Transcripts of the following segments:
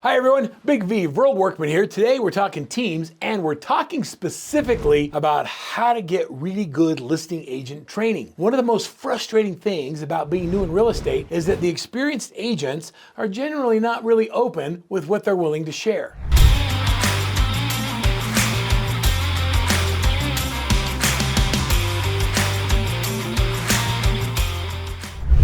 Hi everyone, Big V, Verl Workman here. Today we're talking teams and we're talking specifically about how to get really good listing agent training. One of the most frustrating things about being new in real estate is that the experienced agents are generally not really open with what they're willing to share.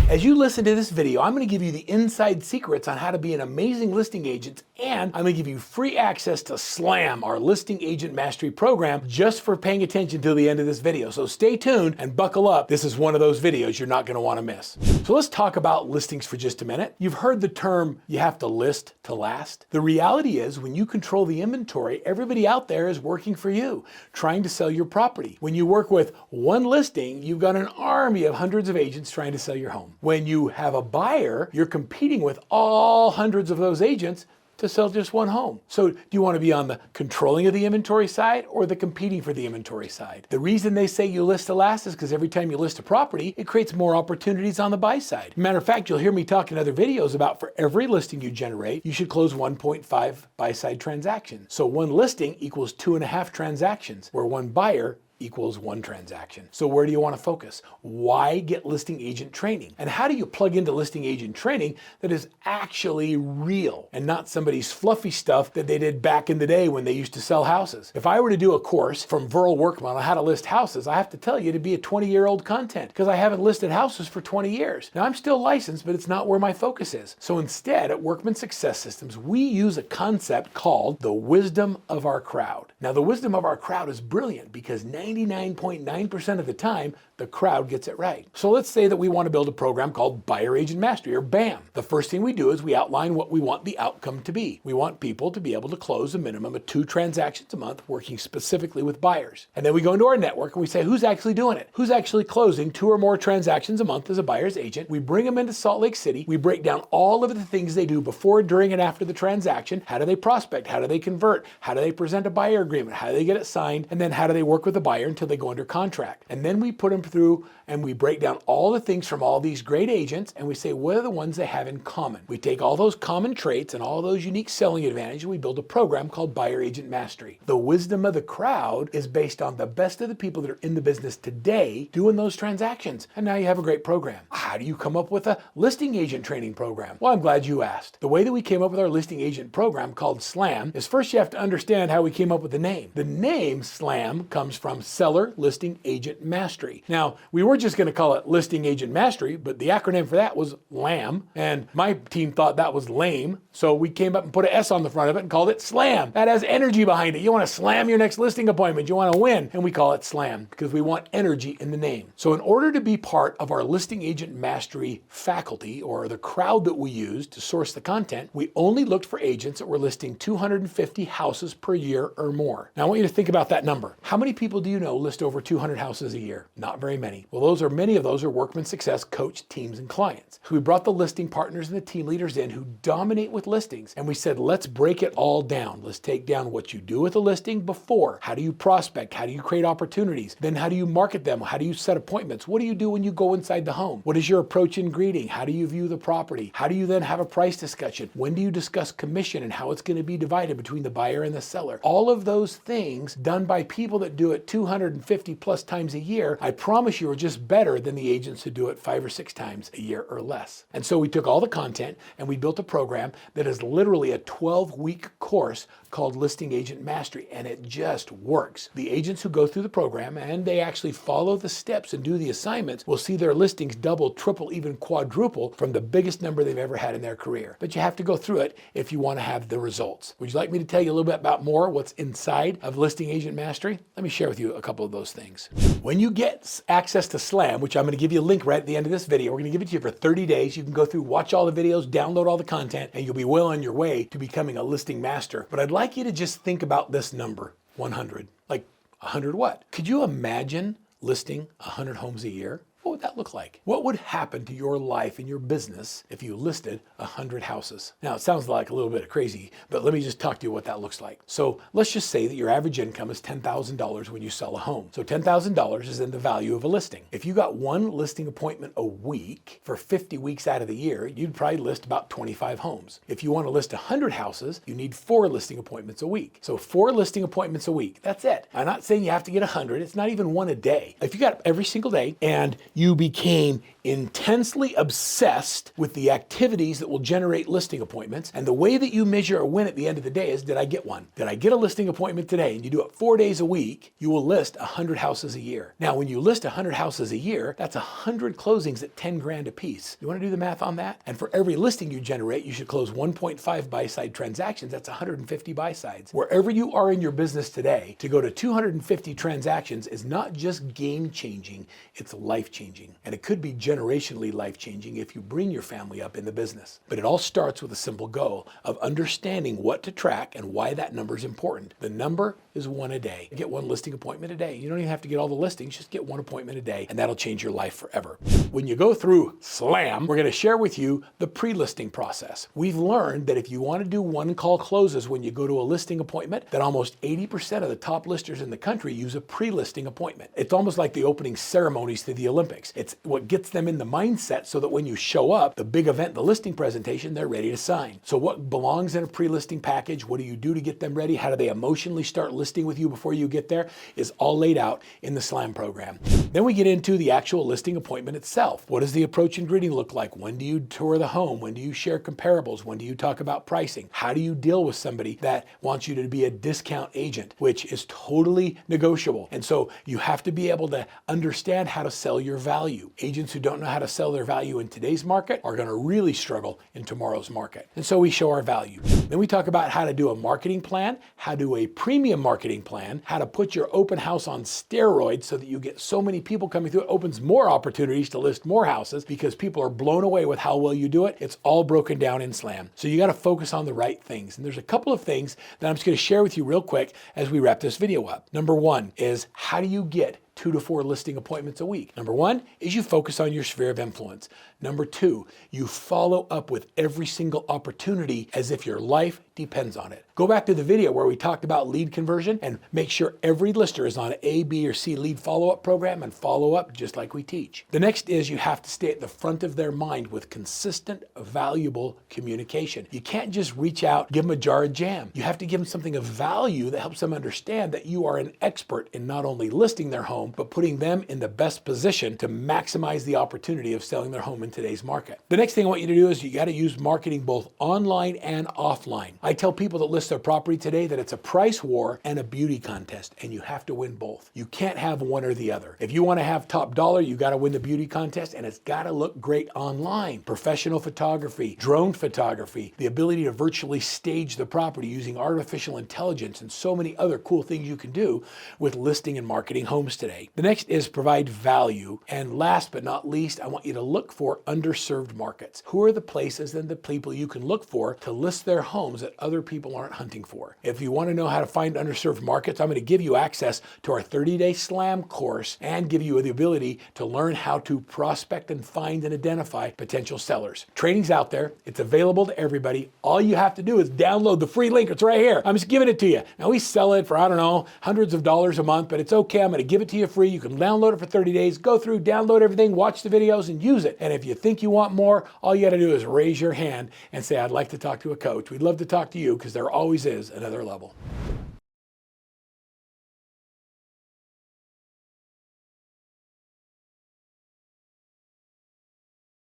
As you listen to this video, I'm going to give you the inside secrets on how to be an amazing listing agent, and I'm going to give you free access to SLAM, our Listing Agent Mastery program, just for paying attention to the end of this video. So stay tuned and buckle up. This is one of those videos you're not going to want to miss. So let's talk about listings for just a minute. You've heard the term, you have to list to last. The reality is when you control the inventory, everybody out there is working for you, trying to sell your property. When you work with one listing, you've got an army of hundreds of agents trying to sell your home. When you have a buyer, you're competing with all hundreds of those agents to sell just one home. So do you want to be on the controlling of the inventory side or the competing for the inventory side? The reason they say you list to last is because every time you list a property, it creates more opportunities on the buy side. Matter of fact, you'll hear me talk in other videos about for every listing you generate, you should close 1.5 buy side transactions. So one listing equals 2.5 transactions, where one buyer equals one transaction. So where do you want to focus? Why get listing agent training? And how do you plug into listing agent training that is actually real and not somebody's fluffy stuff that they did back in the day when they used to sell houses? If I were to do a course from Verl Workman on how to list houses, I have to tell you to be a 20-year-old content because I haven't listed houses for 20 years. Now I'm still licensed, but it's not where my focus is. So instead at Workman Success Systems, we use a concept called the wisdom of our crowd. Now the wisdom of our crowd is brilliant because 99.9% of the time, the crowd gets it right. So let's say that we want to build a program called Buyer Agent Mastery, or BAM. The first thing we do is we outline what we want the outcome to be. We want people to be able to close a minimum of 2 transactions a month, working specifically with buyers. And then we go into our network and we say, who's actually doing it? Who's actually closing 2 or more transactions a month as a buyer's agent? We bring them into Salt Lake City. We break down all of the things they do before, during, and after the transaction. How do they prospect? How do they convert? How do they present a buyer agreement? How do they get it signed? And then how do they work with the buyer until they go under contract? And then we put them through and we break down all the things from all these great agents and we say, what are the ones they have in common? We take all those common traits and all those unique selling advantages and we build a program called Buyer Agent Mastery. The wisdom of the crowd is based on the best of the people that are in the business today doing those transactions. And now you have a great program. How do you come up with a listing agent training program? Well, I'm glad you asked. The way that we came up with our listing agent program called SLAM is first you have to understand how we came up with the name. The name SLAM comes from Seller Listing Agent Mastery. Now, we were just going to call it Listing Agent Mastery, but the acronym for that was LAM, and my team thought that was lame, so we came up and put an S on the front of it and called it SLAM. That has energy behind it. You want to slam your next listing appointment. You want to win, and we call it SLAM because we want energy in the name. So in order to be part of our Listing Agent Mastery faculty, or the crowd that we use to source the content, we only looked for agents that were listing 250 houses per year or more. Now I want you to think about that number. How many people do you know list over 200 houses a year? Not very many. Well, many of those are Workman Success coach teams and clients. So we brought the listing partners and the team leaders in who dominate with listings. And we said, let's break it all down. Let's take down what you do with a listing before. How do you prospect? How do you create opportunities? Then how do you market them? How do you set appointments? What do you do when you go inside the home? What is your approach in greeting? How do you view the property? How do you then have a price discussion? When do you discuss commission and how it's going to be divided between the buyer and the seller? All of those things done by people that do it 250 plus times a year, I promise you are just better than the agents who do it 5 or 6 times a year or less. And so we took all the content and we built a program that is literally a 12-week course called Listing Agent Mastery, and it just works. The agents who go through the program and they actually follow the steps and do the assignments will see their listings double, triple, even quadruple from the biggest number they've ever had in their career. But you have to go through it if you want to have the results. Would you like me to tell you a little bit about more what's inside of Listing Agent Mastery? Let me share with you a couple of those things. When you get access to SLAM, which I'm going to give you a link right at the end of this video, we're going to give it to you for 30 days. You can go through, watch all the videos, download all the content, and you'll be well on your way to becoming a listing master. But I'd like you to just think about this number, 100. Like 100 what? Could you imagine listing 100 homes a year? What would that look like? What would happen to your life and your business if you listed 100 houses? Now, it sounds like a little bit crazy, but let me just talk to you what that looks like. So let's just say that your average income is $10,000 when you sell a home. So $10,000 is in the value of a listing. If you got one listing appointment a week for 50 weeks out of the year, you'd probably list about 25 homes. If you want to list 100 houses, you need 4 listing appointments a week. So 4 listing appointments a week. That's it. I'm not saying you have to get 100. It's not even one a day. If you got up every single day and you became intensely obsessed with the activities that will generate listing appointments, and the way that you measure a win at the end of the day is, did I get one? Did I get a listing appointment today? And you do it 4 days a week, you will list 100 houses a year. Now, when you list 100 houses a year, that's 100 closings at 10 grand a piece. You want to do the math on that? And for every listing you generate, you should close 1.5 buy-side transactions. That's 150 buy-sides. Wherever you are in your business today, to go to 250 transactions is not just game-changing, it's life-changing. And it could be generationally life-changing if you bring your family up in the business. But it all starts with a simple goal of understanding what to track and why that number is important. The number is 1 a day. Get 1 listing appointment a day. You don't even have to get all the listings, just get 1 appointment a day, and that'll change your life forever. When you go through SLAM, we're going to share with you the pre-listing process. We've learned that if you want to do one-call closes when you go to a listing appointment, that almost 80% of the top listers in the country use a pre-listing appointment. It's almost like the opening ceremonies to the Olympics. It's what gets them in the mindset so that when you show up, the big event, the listing presentation, they're ready to sign. So what belongs in a pre-listing package? What do you do to get them ready? How do they emotionally start listing with you before you get there? Is all laid out in the SLAM program. Then we get into the actual listing appointment itself. What does the approach and greeting look like? When do you tour the home? When do you share comparables? When do you talk about pricing? How do you deal with somebody that wants you to be a discount agent, which is totally negotiable? And so you have to be able to understand how to sell your value. Agents who don't know how to sell their value in today's market are going to really struggle in tomorrow's market. And so we show our value. Then we talk about how to do a marketing plan, how to do a premium marketing plan, how to put your open house on steroids so that you get so many people coming through. It opens more opportunities to list more houses because people are blown away with how well you do it. It's all broken down in SLAM. So you got to focus on the right things. And there's a couple of things that I'm just going to share with you real quick as we wrap this video up. Number 1 is, how do you get 2 to 4 listing appointments a week? Number 1 is you focus on your sphere of influence. Number 2, you follow up with every single opportunity as if your life depends on it. Go back to the video where we talked about lead conversion and make sure every lister is on an A, B, or C lead follow-up program and follow up just like we teach. The next is you have to stay at the front of their mind with consistent, valuable communication. You can't just reach out, give them a jar of jam. You have to give them something of value that helps them understand that you are an expert in not only listing their home, but putting them in the best position to maximize the opportunity of selling their home in today's market. The next thing I want you to do is you got to use marketing both online and offline. I tell people that list their property today that it's a price war and a beauty contest, and you have to win both. You can't have one or the other. If you want to have top dollar, you got to win the beauty contest, and it's got to look great online. Professional photography, drone photography, the ability to virtually stage the property using artificial intelligence, and so many other cool things you can do with listing and marketing homes today. The next is provide value. And last but not least, I want you to look for underserved markets. Who are the places and the people you can look for to list their homes that other people aren't hunting for? If you want to know how to find underserved markets, I'm going to give you access to our 30-day SLAM course and give you the ability to learn how to prospect and find and identify potential sellers. Training's out there. It's available to everybody. All you have to do is download the free link. It's right here. I'm just giving it to you. Now, we sell it for, I don't know, hundreds of dollars a month, but it's okay. I'm going to give it to you free. You can download it for 30 days. Go through, download everything, watch the videos, and use it. And if you think you want more, all you got to do is raise your hand and say, I'd like to talk to a coach. We'd love to talk to you because there always is another level.